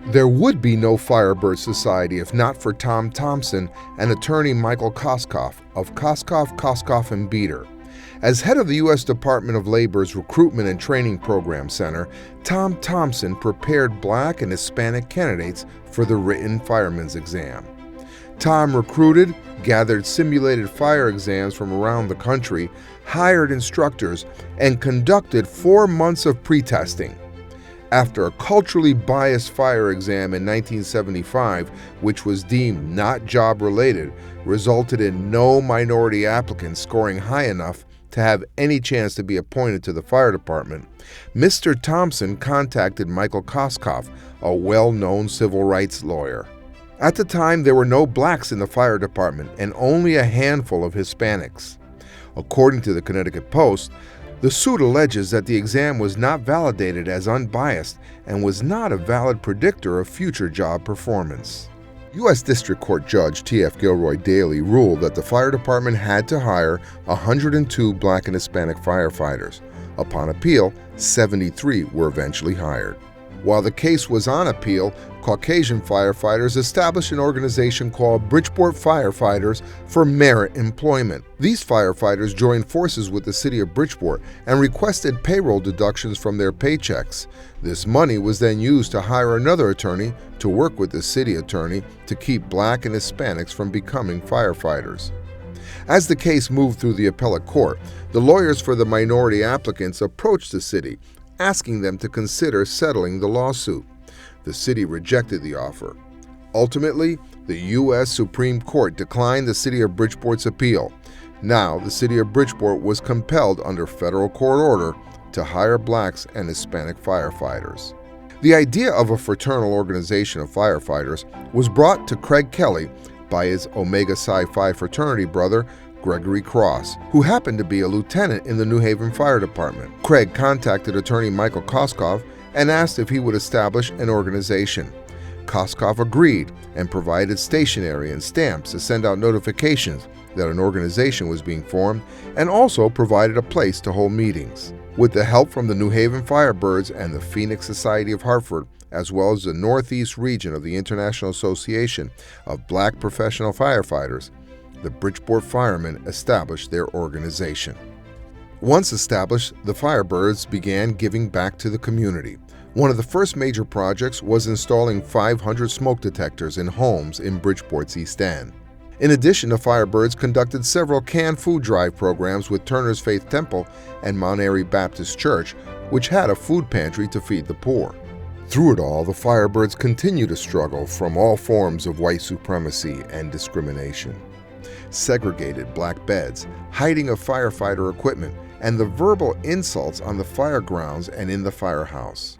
There would be no Firebird Society if not for Tom Thompson and attorney Michael Koskoff of Koskoff, Beater. As head of the U.S. Department of Labor's Recruitment and Training Program Center, Tom Thompson prepared Black and Hispanic candidates for the written fireman's exam. Tom recruited, gathered simulated fire exams from around the country, hired instructors, and conducted 4 months of pretesting. After a culturally biased fire exam in 1975, which was deemed not job-related, resulted in no minority applicants scoring high enough to have any chance to be appointed to the fire department, Mr. Thompson contacted Michael Koskoff, a well-known civil rights lawyer. At the time, there were no blacks in the fire department and only a handful of Hispanics. According to the Connecticut Post, the suit alleges that the exam was not validated as unbiased and was not a valid predictor of future job performance. U.S. District Court Judge T.F. Gilroy Daley ruled that the fire department had to hire 102 Black and Hispanic firefighters. Upon appeal, 73 were eventually hired. While the case was on appeal, Caucasian firefighters established an organization called Bridgeport Firefighters for merit employment. These firefighters joined forces with the city of Bridgeport and requested payroll deductions from their paychecks. This money was then used to hire another attorney to work with the city attorney to keep Black and Hispanics from becoming firefighters. As the case moved through the appellate court, the lawyers for the minority applicants approached the city, asking them to consider settling the lawsuit. The city rejected the offer. Ultimately, the U.S. Supreme Court declined the city of Bridgeport's appeal. Now, the city of Bridgeport was compelled under federal court order to hire Blacks and Hispanic firefighters. The idea of a fraternal organization of firefighters was brought to Craig Kelly by his Omega Psi Phi fraternity brother, Gregory Cross, who happened to be a lieutenant in the New Haven Fire Department. Craig contacted attorney Michael Koskoff and asked if he would establish an organization. Koskoff agreed and provided stationery and stamps to send out notifications that an organization was being formed, and also provided a place to hold meetings. With the help from the New Haven Firebirds and the Phoenix Society of Hartford, as well as the Northeast region of the International Association of Black Professional Firefighters, the Bridgeport Firemen established their organization. Once established, the Firebirds began giving back to the community. One of the first major projects was installing 500 smoke detectors in homes in Bridgeport's East End. In addition, the Firebirds conducted several canned food drive programs with Turner's Faith Temple and Mount Airy Baptist Church, which had a food pantry to feed the poor. Through it all, the Firebirds continued to struggle from all forms of white supremacy and discrimination. Segregated black beds, hiding of firefighter equipment, and the verbal insults on the fire grounds and in the firehouse.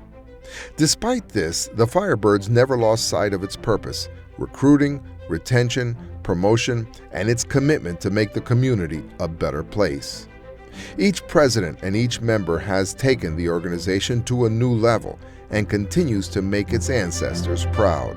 Despite this, the Firebirds never lost sight of its purpose: recruiting, retention, promotion, and its commitment to make the community a better place. Each president and each member has taken the organization to a new level and continues to make its ancestors proud.